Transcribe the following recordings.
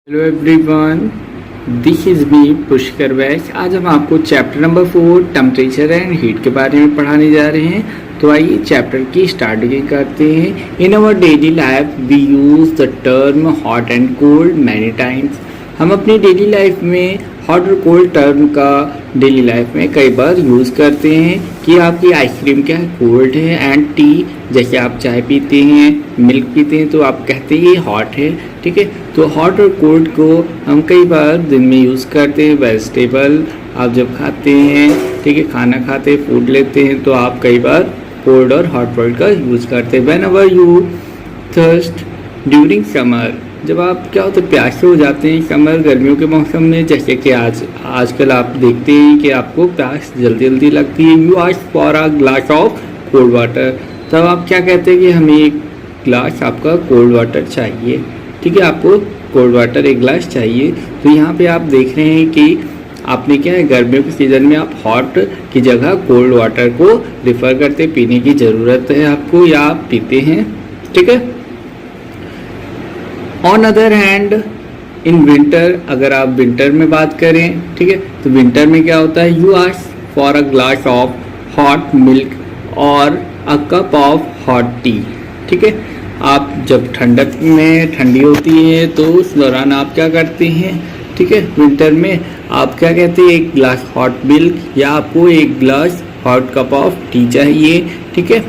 Hello everyone, this is me Pushkar Vaish. आज हम आपको chapter number 4 temperature and heat के बारे में पढ़ाने जा रहे हैं। तो आइए चैप्टर की स्टार्टिंग करते हैं। In our daily life we use the term hot and cold many times. हम अपनी डेली लाइफ में हॉट और कोल्ड टर्म का डेली लाइफ में कई बार यूज़ करते हैं कि आपकी आइसक्रीम क्या है, कोल्ड है। एंड टी, जैसे आप चाय पीते हैं, मिल्क पीते हैं, तो आप कहते हैं ये हॉट है। ठीक है, तो हॉट और कोल्ड को हम कई बार दिन में यूज़ करते हैं। वेजिटेबल आप जब खाते हैं, ठीक है, खाना खाते हैं, फूड लेते हैं, तो आप कई बार कोल्ड और हॉट वर्ड का यूज़ करते हैं। Whenever you thirst during summer, जब आप क्या होते हैं, प्यासे हो जाते हैं समर गर्मियों के मौसम में, जैसे कि आजकल आप देखते हैं कि आपको प्यास जल्दी जल्दी लगती है। You ask for a glass of cold water, तब आप क्या कहते हैं कि हमें एक ग्लास आपका कोल्ड वाटर चाहिए। ठीक है, आपको कोल्ड वाटर एक गिलास चाहिए। तो यहाँ पे आप देख रहे हैं कि आपने क्या है, गर्मियों के सीज़न में आप हॉट की जगह कोल्ड वाटर को रिफ़र करते, पीने की ज़रूरत है आपको या आप पीते हैं। ठीक है, on other hand in winter, अगर आप विंटर में बात करें, ठीक है, तो विंटर में क्या होता है, you ask for a glass of hot milk or a cup of hot tea. ठीक है, आप जब ठंडक में ठंडी होती है तो उस दौरान आप क्या करते हैं, ठीक है, विंटर में आप क्या कहते हैं, एक गिलास हॉट मिल्क या आपको एक गिलास हॉट कप ऑफ टी चाहिए। ठीक है,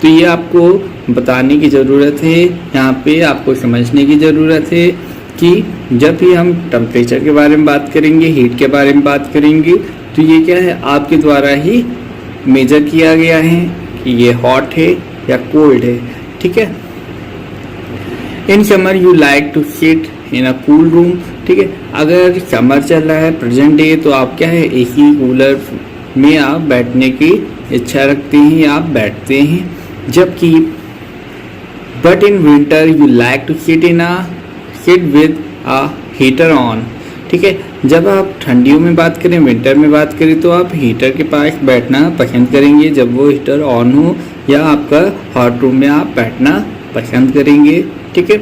तो ये आपको बताने की ज़रूरत है, यहाँ पे आपको समझने की ज़रूरत है कि जब भी हम टेम्परेचर के बारे में बात करेंगे, हीट के बारे में बात करेंगे, तो ये क्या है, आपके द्वारा ही मेजर किया गया है कि ये हॉट है या कोल्ड है। ठीक है, in summer you like to sit in a cool room. ठीक है, अगर समर चल रहा है, प्रेजेंट डे, तो आप क्या है, एसी कूलर में आप बैठने की इच्छा रखते हैं या आप बैठते हैं। जबकि but in winter you like to sit with a heater on. ठीक है, जब आप ठंडियों में बात करें, विंटर में बात करें, तो आप हीटर के पास बैठना पसंद करेंगे जब वो हीटर ऑन हो, या आपका हॉट रूम में आप बैठना पसंद करेंगे। ठीक है,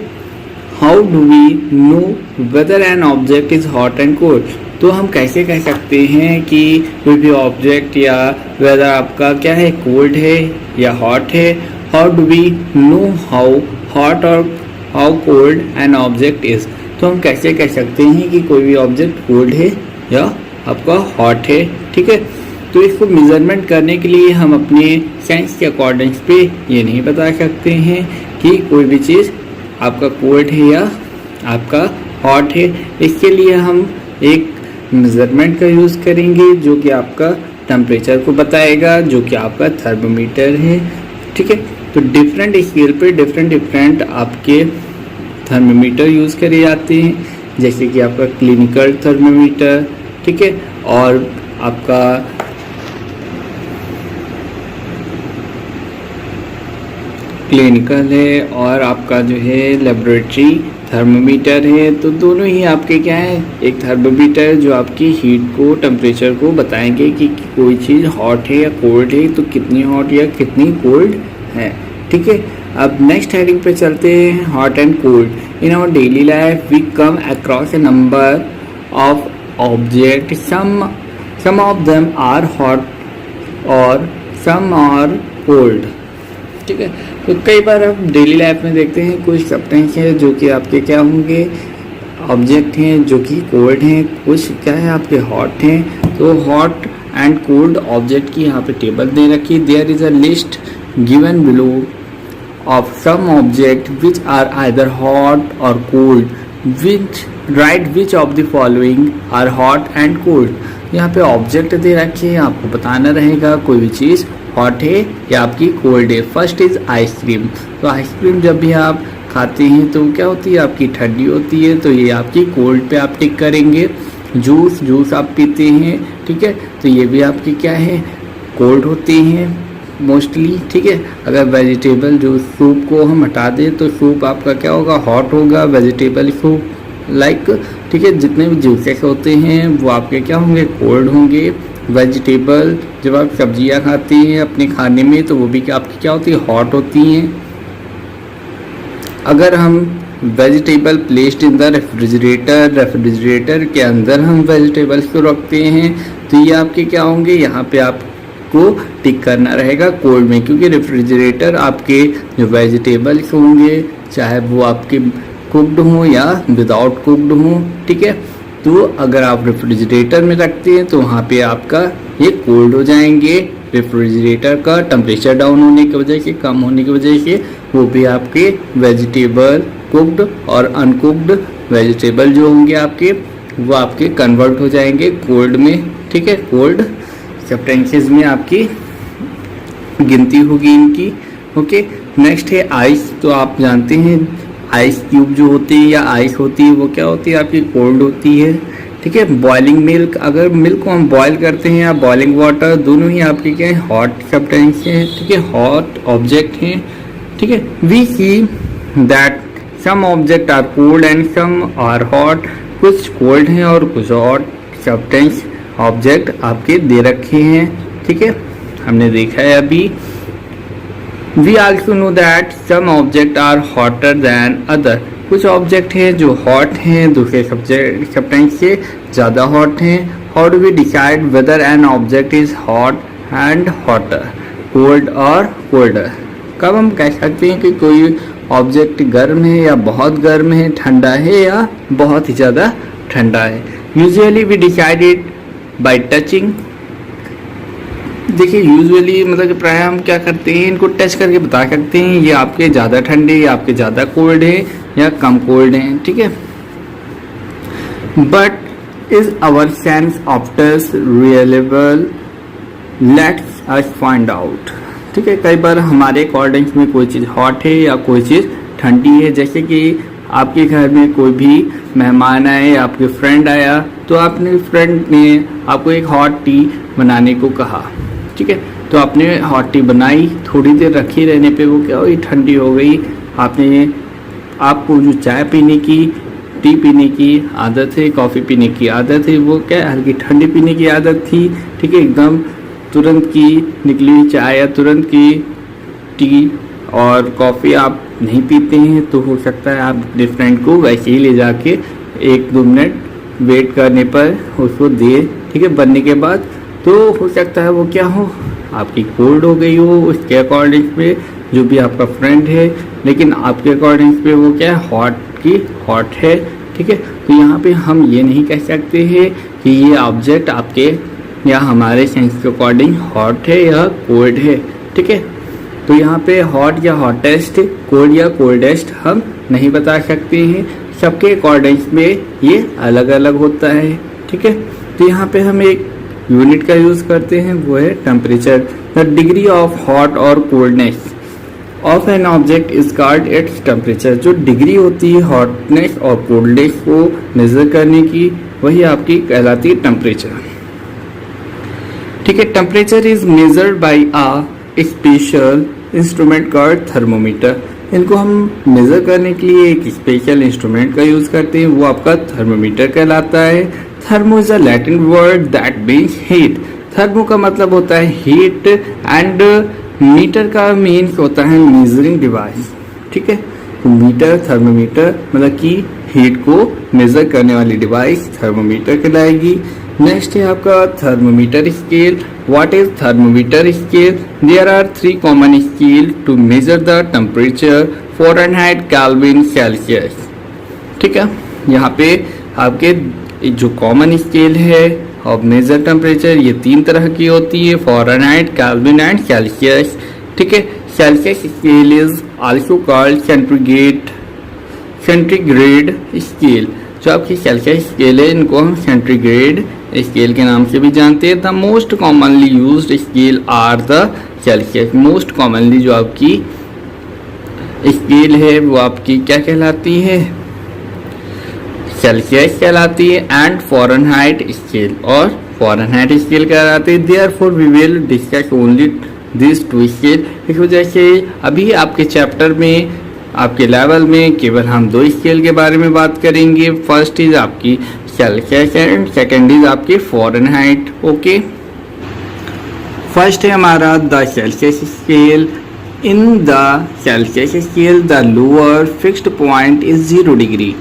how do we know whether an object is hot and cold, तो हम कैसे कह सकते हैं कि कोई भी ऑब्जेक्ट या वेदर आपका क्या है, कोल्ड है या हॉट है। How do we know how hot or how cold an object is, तो हम कैसे कह सकते हैं कि कोई भी ऑब्जेक्ट कोल्ड है या आपका हॉट है। ठीक है, तो इसको मेजरमेंट करने के लिए हम अपने साइंस के अकॉर्डिंग पे ये नहीं बता सकते हैं कि कोई भी चीज़ आपका कोल्ड है या आपका हॉट है। इसके लिए हम एक मेजरमेंट का यूज़ करेंगे जो कि आपका टेम्परेचर को बताएगा, जो कि आपका थर्मोमीटर है। ठीक है, तो डिफरेंट स्केल पे डिफरेंट आपके थर्मोमीटर यूज़ करे जाते हैं, जैसे कि आपका क्लिनिकल थर्मोमीटर, ठीक है, और आपका क्लिनिकल है, और आपका जो है लेबोरेटरी थर्मोमीटर है। तो दोनों ही आपके क्या है, एक थर्मोमीटर जो आपकी हीट को, टेम्परेचर को बताएंगे कि कोई चीज़ हॉट है या कोल्ड है, तो कितनी हॉट या कितनी कोल्ड है। ठीक है, अब नेक्स्ट हेडिंग पे चलते हैं, hot and cold. In our daily life we come across a number of object, some of them are hot और सम आर कोल्ड। ठीक है, तो कई बार आप डेली लाइफ में देखते हैं कुछ सब्सटेंस है जो कि आपके क्या होंगे, ऑब्जेक्ट हैं जो कि कोल्ड हैं, कुछ क्या है आपके हॉट हैं। तो हॉट एंड कोल्ड ऑब्जेक्ट की यहाँ पे टेबल दे रखी, there is a list given below of some object which are either hot और cold, which right which of the following are hot and cold. यहाँ पे ऑब्जेक्ट दे रखे हैं, आपको बताना रहेगा कोई भी चीज़ हॉट है या आपकी कोल्ड है। फर्स्ट इज आइसक्रीम, तो आइसक्रीम जब भी आप खाते हैं तो क्या होती है, आपकी ठंडी होती है, तो ये आपकी कोल्ड पे आप टिक करेंगे। जूस आप पीते हैं, ठीक है, तो ये भी आपकी क्या है, कोल्ड होते हैं मोस्टली। ठीक है, अगर वेजिटेबल जूस, सूप को हम हटा दें तो सूप आपका क्या होगा, हॉट होगा, वेजिटेबल सूप लाइक। ठीक है, जितने भी जूसेस होते हैं वो आपके क्या होंगे, कोल्ड होंगे। वेजिटेबल जब आप सब्जियां खाते हैं अपने खाने में, तो वो भी आपकी क्या होती है, हॉट होती हैं। अगर हम vegetable placed in the refrigerator, refrigerator के अंदर हम वेजिटेबल्स को रखते हैं, तो ये आपके क्या होंगे, यहाँ पे आपको टिक करना रहेगा कोल्ड में, क्योंकि रेफ्रिजरेटर आपके जो वेजिटेबल्स होंगे चाहे वो आपके कुक्ड हों या विदाउट कुक्ड हों, ठीक है, तो अगर आप रेफ्रिजरेटर में रखते हैं तो वहाँ पे आपका ये कोल्ड हो जाएंगे। रेफ्रिजरेटर का टेम्परेचर डाउन होने की वजह से, कम होने की वजह से वो भी आपके वेजिटेबल कुक्ड और अनकुक्ड वेजिटेबल जो होंगे आपके, वो आपके कन्वर्ट हो जाएंगे कोल्ड में, ठीक है, कोल्ड सब्सटेंसेस में आपकी गिनती होगी इनकी। ओके, नेक्स्ट है आइस। तो आप जानते हैं आइस क्यूब जो होती है या आइस होती है वो क्या होती है, आपकी कोल्ड होती है, ठीक है। बॉइलिंग मिल्क, अगर मिल्क को हम बॉयल करते हैं या बॉइलिंग वाटर, दोनों ही आपके क्या है, हॉट सब्सटेंस हैं, ठीक है, हॉट ऑब्जेक्ट हैं, ठीक है। We see that some object are cold and some are hot, कुछ कोल्ड हैं और कुछ हॉट सब्सटेंस ऑब्जेक्ट आपके दे रखे हैं, ठीक है, हमने देखा है अभी। We also know that some objects are hotter than other, कुछ ऑब्जेक्ट हैं जो हॉट हैं, दूसरे सब्सटेंस से ज़्यादा हॉट हैं। How do we decide whether an object is hot and hotter, cold or colder? कब हम कह सकते हैं कि कोई ऑब्जेक्ट गर्म है या बहुत गर्म है, ठंडा है या बहुत ही ज़्यादा ठंडा है? Usually we decide it by touching. देखिए यूजुअली मतलब कि प्राय हम क्या करते हैं, इनको टच करके बता सकते हैं ये आपके ज़्यादा ठंडे या आपके ज़्यादा कोल्ड है या कम कोल्ड हैं, ठीक है। But is our sense of touch reliable, let's us find out, ठीक है। कई बार हमारे अकॉर्डिंग में कोई चीज़ हॉट है या कोई चीज़ ठंडी है, जैसे कि आपके घर में कोई भी मेहमान आए, आपके फ्रेंड आया, तो आपने फ्रेंड ने आपको एक हॉट टी बनाने को कहा, ठीक है, तो आपने हॉट टी बनाई, थोड़ी देर रखी रहने पे वो क्या हुई, ठंडी हो गई। आपको जो चाय पीने की, टी पीने की आदत है, कॉफ़ी पीने की आदत है, वो क्या हल्की ठंडी पीने की आदत थी, ठीक है, एकदम तुरंत की निकली हुई चाय या तुरंत की टी और कॉफ़ी आप नहीं पीते हैं, तो हो सकता है आप अपने फ्रेंड को वैसे ही ले जाके 1-2 मिनट वेट करने पर उसको दे, ठीक है, बनने के बाद, तो हो सकता है वो क्या हो, आपकी कोल्ड हो गई हो उसके अकॉर्डिंग पे, जो भी आपका फ्रेंड है, लेकिन आपके अकॉर्डिंग पे वो क्या है, हॉट की हॉट है, ठीक है। तो यहाँ पे हम ये नहीं कह सकते हैं कि ये ऑब्जेक्ट आपके या हमारे सेंस के अकॉर्डिंग हॉट है या कोल्ड है, ठीक है। तो यहाँ पे हॉट या हॉटेस्ट, कोल्ड या कोल्डेस्ट हम नहीं बता सकते हैं, सबके अकॉर्डिंग में ये अलग अलग होता है, ठीक है। तो यहाँ पे हम एक यूनिट का यूज करते हैं, वो है temperature. The degree of hot or coldness of an object is called its temperature. जो डिग्री होती है हॉटनेस और कोल्डनेस को मेजर करने की, वही आपकी कहलाती है टेम्परेचर, ठीक है। Temperature is measured by a special instrument called thermometer. इनको हम मेजर करने के लिए एक स्पेशल इंस्ट्रूमेंट का यूज करते हैं, वो आपका थर्मोमीटर कहलाता है। Thermo is a Latin word that means heat. Thermo का मतलब होता है हीट एंड मीटर का मीन्स होता है मेजरिंग डिवाइस, ठीक है। तो मीटर, थर्मोमीटर मतलब कि हीट को मेजर करने वाली डिवाइस थर्मोमीटर कहलाएगी। नेक्स्ट है आपका thermometer scale. What is thermometer scale? There are 3 common scale to measure the temperature, Fahrenheit, Kelvin, Celsius, ठीक है। यहाँ पे आपके जो कॉमन स्केल है ऑफ मेजर टेम्परेचर, ये 3 तरह की होती है, फ़ारेनहाइट, केल्विन एंड सेल्सियस, ठीक है। Celsius scale is also called centigrade scale. जो आपकी सेल्सियस स्केल है, इनको हम सेंटीग्रेड स्केल के नाम से भी जानते हैं। The most commonly used scale are the Celsius. Most commonly जो आपकी स्केल है वो आपकी क्या कहलाती है? सेल्सियस कहलाती है एंड फ़ारेनहाइट स्केल और फ़ारेनहाइट स्केल कहलाती है। Therefore we will discuss only this 2 scale. इस वजह से अभी आपके चैप्टर में, आपके लेवल में केवल हम 2 स्केल के बारे में बात करेंगे। फर्स्ट इज आपकी सेल्सियस एंड सेकेंड इज आपकी फ़ारेनहाइट। ओके, फर्स्ट है हमारा the Celsius scale. In the Celsius scale the lower fixed point is 0 degree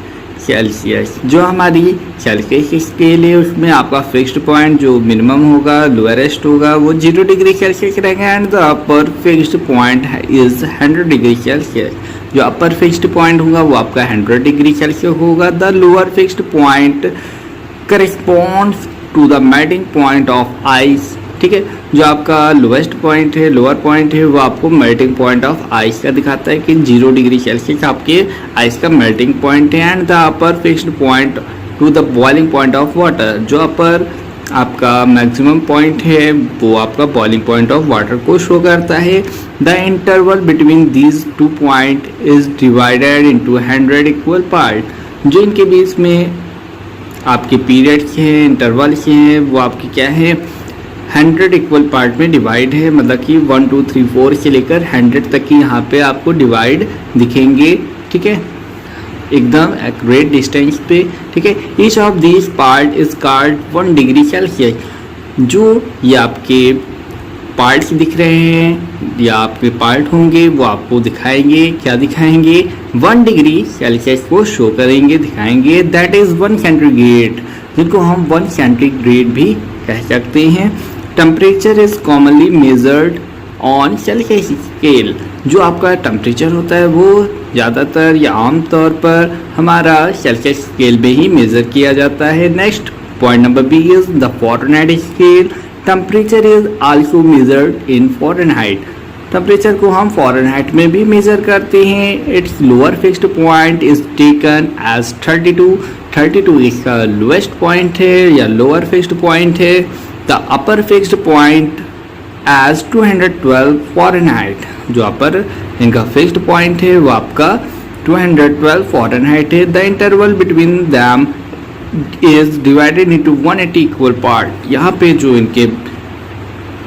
Celsius. जो हमारी सेल्सियस स्केल है उसमें आपका फिक्स्ड पॉइंट जो मिनिमम होगा, लोअरेस्ट होगा, वो 0 डिग्री सेल्सियस रहेगा। And the upper fixed point is 100 degree Celsius. जो अपर फिक्स्ड पॉइंट होगा वो आपका 100 डिग्री सेल्सियस होगा। The lower fixed point corresponds to the melting point of ice. ठीक है, जो आपका लोएस्ट पॉइंट है, लोअर पॉइंट है, वो आपको मेल्टिंग पॉइंट ऑफ आइस का दिखाता है कि 0 डिग्री सेल्सियस आपके आइस का मेल्टिंग पॉइंट है। And the upper fixed point two the boiling point of water. जो अपर आपका मैक्सिमम पॉइंट है वो आपका बॉइलिंग पॉइंट ऑफ वाटर को शो करता है। The interval between these 2 point is divided into 100 equal part. जो इनके बीच में आपके पीरियड्स हैं, इंटरवल्स हैं, वो आपके क्या है, 100 इक्वल पार्ट में डिवाइड है। मतलब कि 1 2 3 4 से लेकर 100 तक की यहाँ पे आपको डिवाइड दिखेंगे। ठीक है, एकदम एक्यूरेट डिस्टेंस पे। ठीक है, each of this part is called 1 degree Celsius. जो ये आपके पार्ट्स दिख रहे हैं या आपके पार्ट होंगे वो आपको दिखाएंगे, क्या दिखाएंगे, 1 डिग्री सेल्सियस को शो करेंगे, दिखाएंगे। दैट इज 1 सेंटीग्रेड, जिनको हम 1 सेंटीग्रेड भी कह सकते हैं। Temperature is commonly measured on Celsius scale. जो आपका टेम्परेचर होता है वो ज़्यादातर या आमतौर पर हमारा सेल्सियस स्केल में ही मेज़र किया जाता है। Next point number B is the Fahrenheit scale. Temperature is also measured in Fahrenheit. Temperature को हम फ़ारेनहाइट में भी मेज़र करते हैं। It's lower fixed point is taken as 32 इसका लोएस्ट पॉइंट है या लोअर फिक्स्ड पॉइंट है। The upper fixed point as 212 Fahrenheit. जो अपर इनका फिक्स्ड पॉइंट है वो आपका 212 फ़ारेनहाइट है। The interval between them is divided into 180 equal part. यहाँ पे जो इनके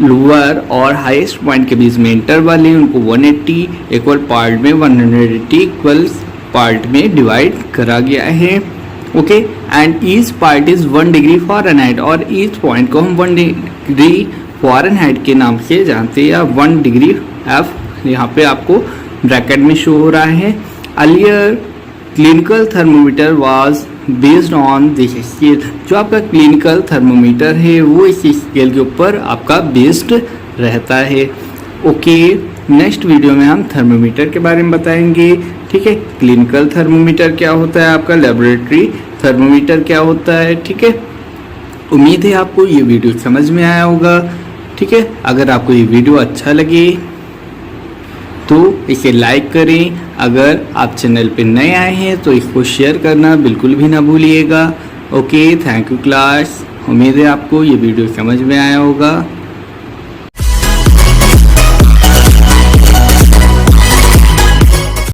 लोअर और हाईएस्ट पॉइंट के बीच में इंटरवल है उनको 180 इक्वल पार्ट में 180 इक्वल पार्ट में डिवाइड करा गया है। Okay, and each part is 1 degree Fahrenheit. और ईच पॉइंट को हम 1 डिग्री फ़ारेनहाइट के नाम से जानते हैं, या 1 डिग्री एफ यहाँ पे आपको ब्रैकेट में शो हो रहा है। Earlier clinical thermometer was based on this scale. जो आपका क्लिनिकल थर्मोमीटर है वो इस स्केल के ऊपर आपका बेस्ड रहता है। ओके, नेक्स्ट वीडियो में हम थर्मोमीटर के बारे में बताएंगे। ठीक है, क्लिनिकल थर्मोमीटर क्या होता है, आपका लेबोरेटरी थर्मोमीटर क्या होता है। ठीक है, उम्मीद है आपको ये वीडियो समझ में आया होगा। ठीक है, अगर आपको ये वीडियो अच्छा लगे तो इसे लाइक करें। अगर आप चैनल पे नए आए हैं तो इसको शेयर करना बिल्कुल भी ना भूलिएगा। Okay, thank you class. उम्मीद है आपको ये वीडियो समझ में आया होगा।